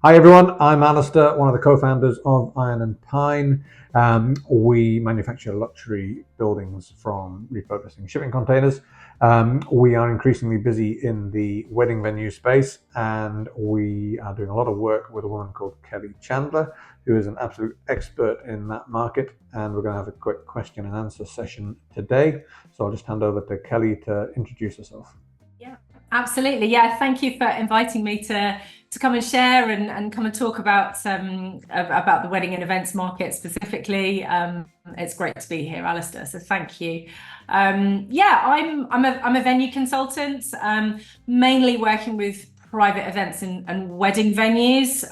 Hi everyone, I'm Alistair, one of the co-founders of Iron and Pine. We manufacture luxury buildings from repurposing shipping containers. We are increasingly busy in the wedding venue space, and we are doing a lot of work with a woman called Kelly Chandler, who is an absolute expert in that market. And we're going to have a quick question and answer session today. So I'll just hand over to Kelly to introduce herself. Yeah, absolutely. Yeah, thank you for inviting me to come and share and come and talk about the wedding and events market specifically. It's great to be here, Alistair. So thank you. Yeah, I'm a venue consultant, mainly working with private events and wedding venues.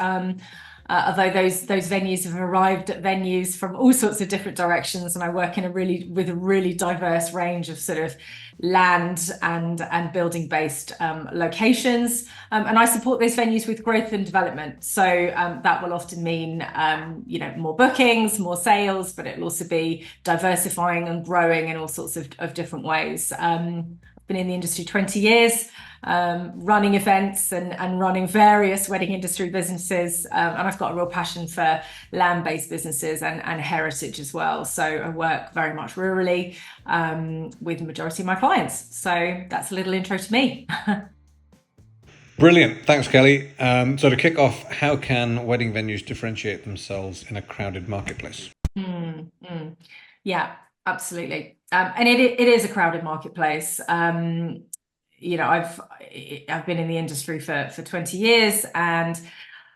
Although those venues have arrived at venues from all sorts of different directions, and I work with a really diverse range of sort of land and building based locations, and I support those venues with growth and development. So that will often mean more bookings, more sales, but it'll also be diversifying and growing in all sorts of different ways. I've been in the industry 20 years. Running events and running various wedding industry businesses, and I've got a real passion for land-based businesses and heritage as well. So I work very much rurally with the majority of my clients. So that's a little intro to me. Brilliant. Thanks, Kelly. So to kick off, how can wedding venues differentiate themselves in a crowded marketplace? Yeah, absolutely. And it is a crowded marketplace. I've been in the industry for 20 years, and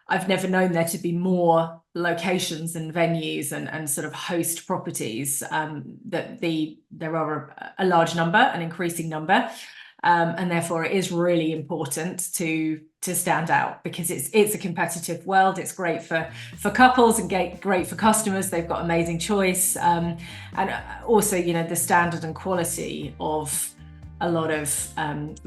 I've never known there to be more locations and venues and sort of host properties. There are a large number, an increasing number, and therefore it is really important to stand out, because it's a competitive world. It's great for couples and great for customers. They've got amazing choice, and also the standard and quality of a lot of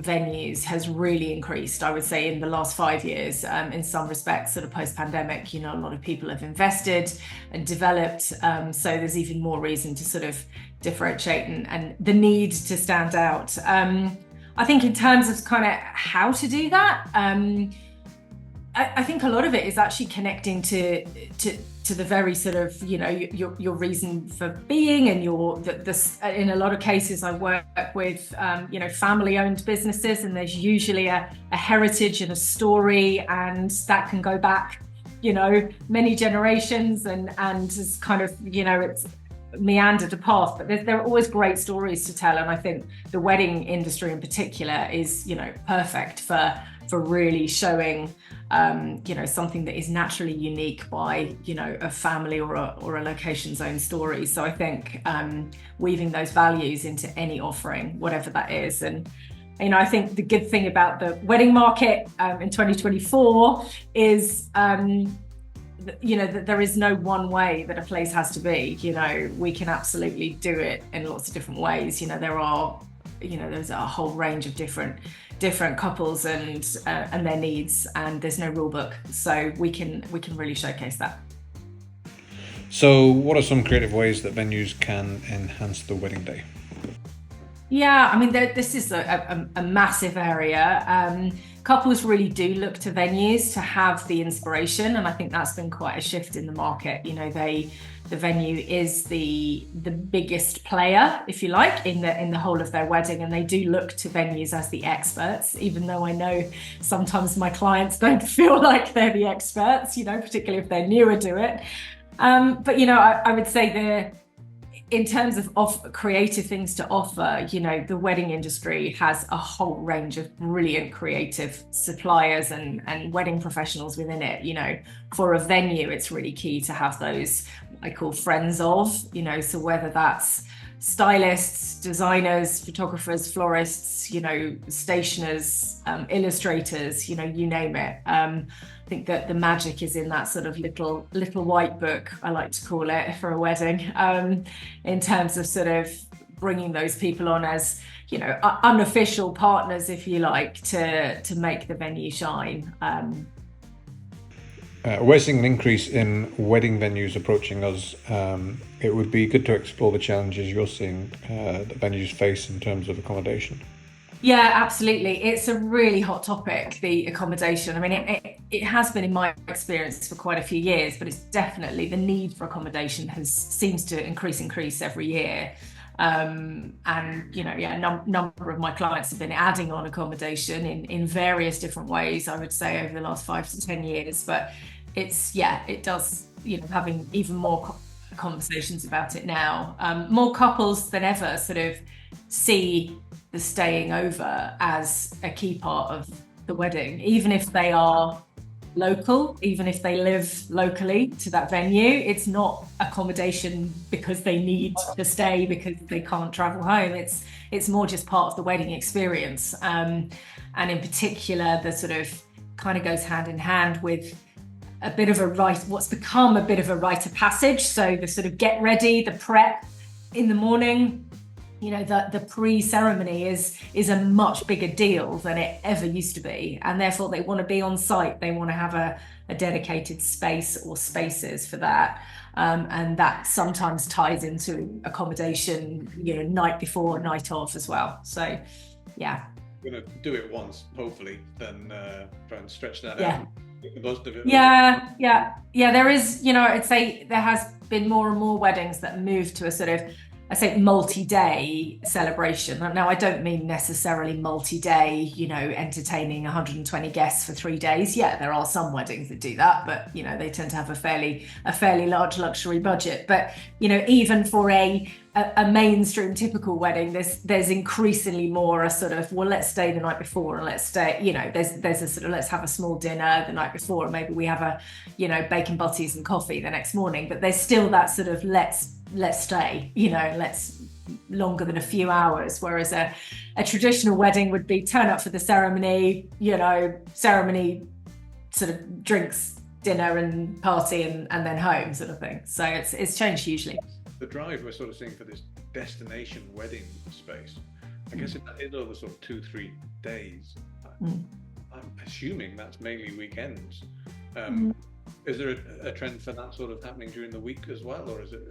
venues has really increased, I would say, in the last 5 years. In some respects, sort of post-pandemic, a lot of people have invested and developed, so there's even more reason to sort of differentiate and the need to stand out. I think in terms of kind of how to do that, I think a lot of it is actually connecting to the very sort of your reason for being, and in a lot of cases I work with family-owned businesses, and there's usually a heritage and a story, and that can go back many generations, and it's kind of it's meandered a path, but there are always great stories to tell. And I think the wedding industry in particular is perfect for really showing something that is naturally unique by a family or a location's own story. So I think weaving those values into any offering, whatever that is. And I think the good thing about the wedding market in 2024 is that there is no one way that a place has to be. We can absolutely do it in lots of different ways. There's a whole range of different couples and their needs, and there's no rule book, so we can really showcase that. So what are some creative ways that venues can enhance the wedding day? Yeah, I mean, this is a massive area. Couples really do look to venues to have the inspiration, and I think that's been quite a shift in the market. The venue is the biggest player, if you like, in the whole of their wedding, and they do look to venues as the experts, even though I know sometimes my clients don't feel like they're the experts, particularly if they're newer to it. But I would say in terms of creative things to offer, the wedding industry has a whole range of brilliant creative suppliers and wedding professionals within it. For a venue, it's really key to have those I call friends of, so whether that's stylists, designers, photographers, florists, stationers, illustrators, you name it. I think that the magic is in that sort of little white book, I like to call it, for a wedding, in terms of sort of bringing those people on as unofficial partners, if you like, to make the venue shine. We're seeing an increase in wedding venues approaching us. It would be good to explore the challenges you're seeing that venues face in terms of accommodation. Yeah, absolutely. It's a really hot topic, the accommodation. I mean, it has been in my experience for quite a few years, but it's definitely the need for accommodation seems to increase every year. And number of my clients have been adding on accommodation in various different ways, I would say, over the last 5 to 10 years. But it does, having even more conversations about it now. More couples than ever sort of see the staying over as a key part of the wedding, even if they are local, even if they live locally to that venue. It's not accommodation because they need to stay because they can't travel home. It's more just part of the wedding experience. And in particular, the sort of kind of goes hand in hand with a bit of what's become a bit of a rite of passage. So the sort of get ready, the prep in the morning, the pre-ceremony is a much bigger deal than it ever used to be. And therefore they want to be on site. They want to have a dedicated space or spaces for that. And that sometimes ties into accommodation, night before, night of as well. So, yeah. We're going to do it once, hopefully, then try and stretch that out. Yeah. There is, I'd say there has been more and more weddings that move to a sort of, I say, multi-day celebration. Now, I don't mean necessarily multi-day, entertaining 120 guests for 3 days. Yeah, there are some weddings that do that, but they tend to have a fairly large luxury budget. But even for a mainstream typical wedding, there's increasingly more a sort of, well, let's stay the night before and let's stay, there's a sort of, let's have a small dinner the night before and maybe we have a bacon butties and coffee the next morning. But there's still that sort of let's stay, let's longer than a few hours. Whereas a traditional wedding would be turn up for the ceremony, ceremony, sort of drinks, dinner and party and then home sort of thing. So it's changed hugely. The drive we're sort of seeing for this destination wedding space, I guess it is over sort of 2-3 days. I'm assuming that's mainly weekends. Is there a trend for that sort of happening during the week as well, or is it?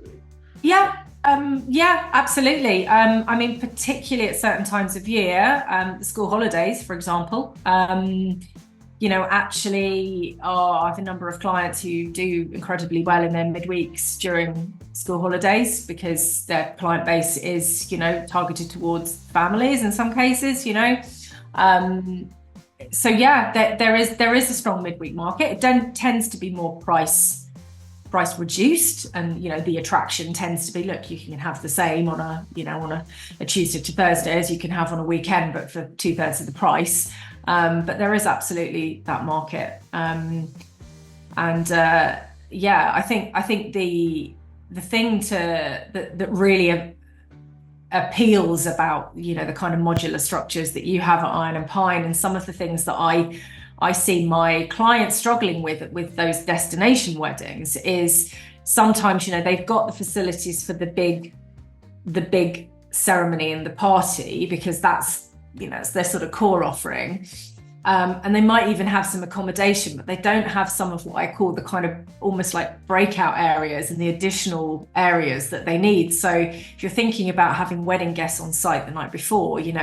Yeah, absolutely. I mean, particularly at certain times of year, the school holidays, for example. Actually, I have a number of clients who do incredibly well in their midweeks during school holidays because their client base is, targeted towards families in some cases, So yeah, there is a strong midweek market. It tends to be more price reduced, and the attraction tends to be, look, you can have the same on a Tuesday to Thursday as you can have on a weekend, but for 2/3 of the price. But there is absolutely that market, I think the thing that really appeals about the kind of modular structures that you have at Iron and Pine, and some of the things that I see my clients struggling with those destination weddings is sometimes they've got the facilities for the big ceremony and the party because that's it's their sort of core offering, and they might even have some accommodation, but they don't have some of what I call the kind of almost like breakout areas and the additional areas that they need. So if you're thinking about having wedding guests on site the night before, do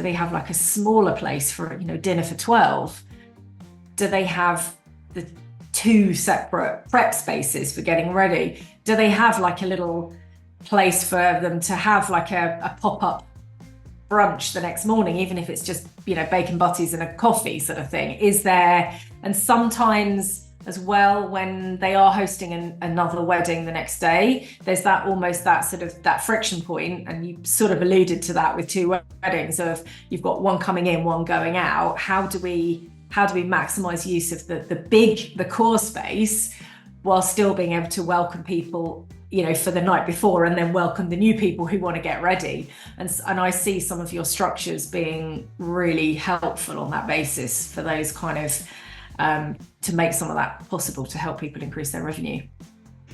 they have like a smaller place for dinner for 12? Do they have the 2 separate prep spaces for getting ready? Do they have like a little place for them to have like a pop-up brunch the next morning, even if it's just bacon butties and a coffee sort of thing? Is there? And sometimes as well, when they are hosting another wedding the next day, there's that friction point, and you sort of alluded to that with 2 weddings of you've got one coming in, one going out. How do we maximize use of the core space while still being able to welcome people for the night before, and then welcome the new people who want to get ready? And I see some of your structures being really helpful on that basis for those kind of to make some of that possible to help people increase their revenue.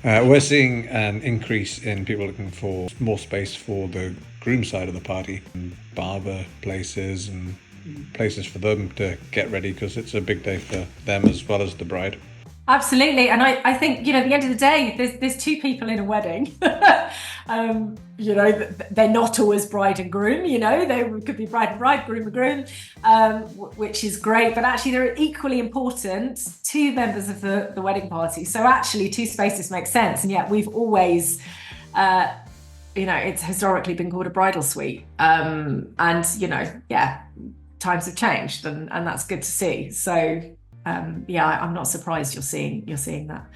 We're seeing an increase in people looking for more space for the groom side of the party, and barber places and places for them to get ready, because it's a big day for them as well as the bride. Absolutely. And I think, at the end of the day, there's two people in a wedding. They're not always bride and groom, they could be bride and bride, groom and groom, which is great. But actually, they're equally important, two members of the wedding party. So actually, two spaces make sense. And yet we've always, it's historically been called a bridal suite. And, times have changed and that's good to see. So I'm not surprised you're seeing that.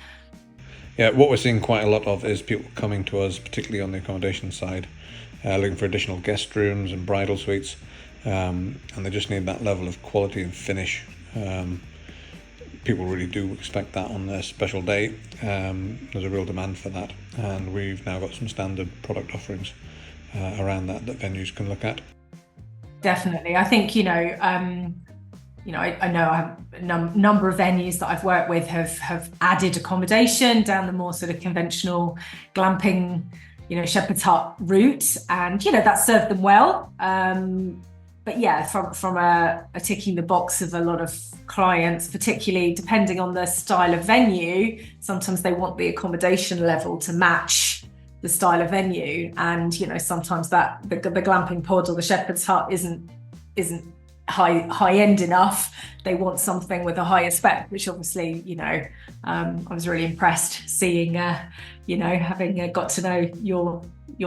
Yeah, what we're seeing quite a lot of is people coming to us, particularly on the accommodation side, looking for additional guest rooms and bridal suites, and they just need that level of quality and finish. People really do expect that on their special day. There's a real demand for that, and we've now got some standard product offerings around that venues can look at. Definitely. I think, I know I have a number of venues that I've worked with have added accommodation down the more sort of conventional glamping, shepherd's hut route, and that served them well. But yeah, from a ticking the box of a lot of clients, particularly depending on the style of venue, sometimes they want the accommodation level to match the style of venue, and sometimes that the glamping pod or the shepherd's hut isn't high end enough. They want something with a higher spec, which obviously I was really impressed seeing having got to know your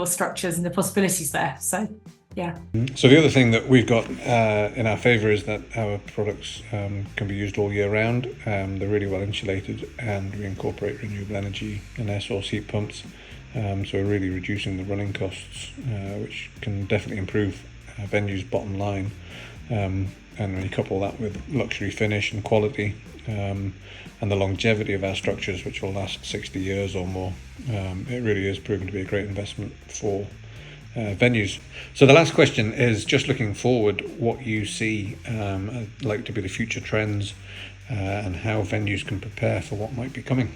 structures and the possibilities there. So yeah. So the other thing that we've got in our favour is that our products can be used all year round. They're really well insulated, and we incorporate renewable energy and air source heat pumps, so we're really reducing the running costs, which can definitely improve venues' bottom line. And when you couple that with luxury finish and quality, and the longevity of our structures, which will last 60 years or more, it really is proven to be a great investment for venues. So the last question is just looking forward, what you see like to be the future trends, and how venues can prepare for what might be coming.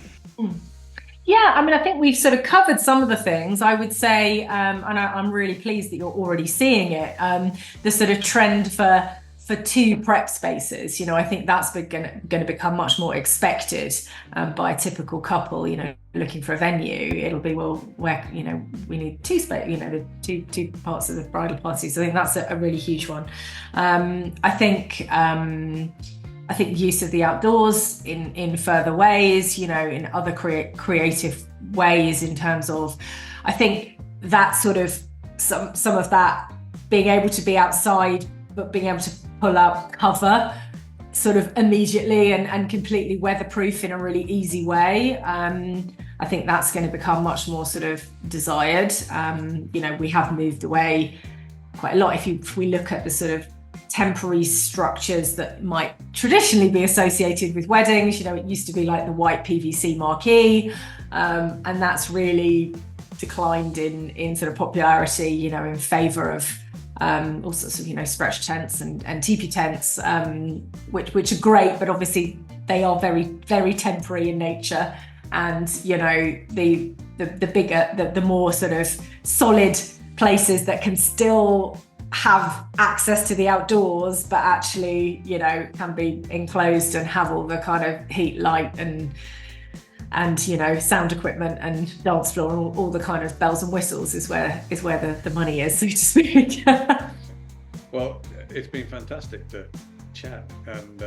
Yeah, I mean, I think we've sort of covered some of the things, I would say, and I'm really pleased that you're already seeing it, the sort of trend for two prep spaces. I think that's going to become much more expected by a typical couple, looking for a venue. It'll be, well, where, we need two space, the two parts of the bridal party. So I think that's a really huge one. I think use of the outdoors in further ways, in other creative ways, in terms of, I think that sort of some of that being able to be outside, but being able to pull up cover sort of immediately and completely weatherproof in a really easy way. I think that's going to become much more sort of desired. We have moved away quite a lot. If we look at the sort of temporary structures that might traditionally be associated with weddings, it used to be like the white PVC marquee, and that's really declined in sort of popularity, in favour of all sorts of stretch tents and teepee tents, which are great, but obviously they are very, very temporary in nature. And the bigger, the more sort of solid places that can still have access to the outdoors, but actually, can be enclosed and have all the kind of heat, light and sound equipment and dance floor and all the kind of bells and whistles is where the money is, so to speak. Well, it's been fantastic to chat, and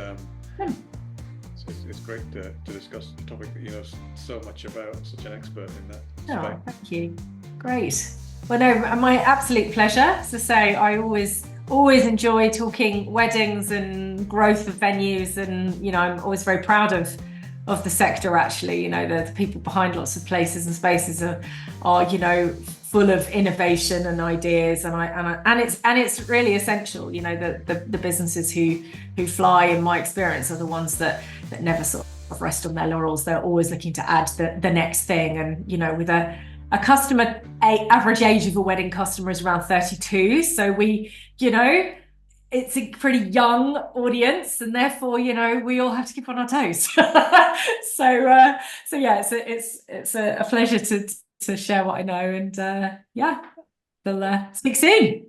it's great to discuss a topic that you know so much about, such an expert in that space. Thank you. Great. Well, no, my absolute pleasure. As I say, I always enjoy talking weddings and growth of venues, and I'm always very proud of the sector. Actually, the people behind lots of places and spaces are full of innovation and ideas, and it's really essential. The businesses who fly, in my experience, are the ones that never sort of rest on their laurels. They're always looking to add the next thing, and with a customer, average age of a wedding customer is around 32. So it's a pretty young audience, and therefore, we all have to keep on our toes. So yeah, it's a pleasure to share what I know, and we'll speak soon.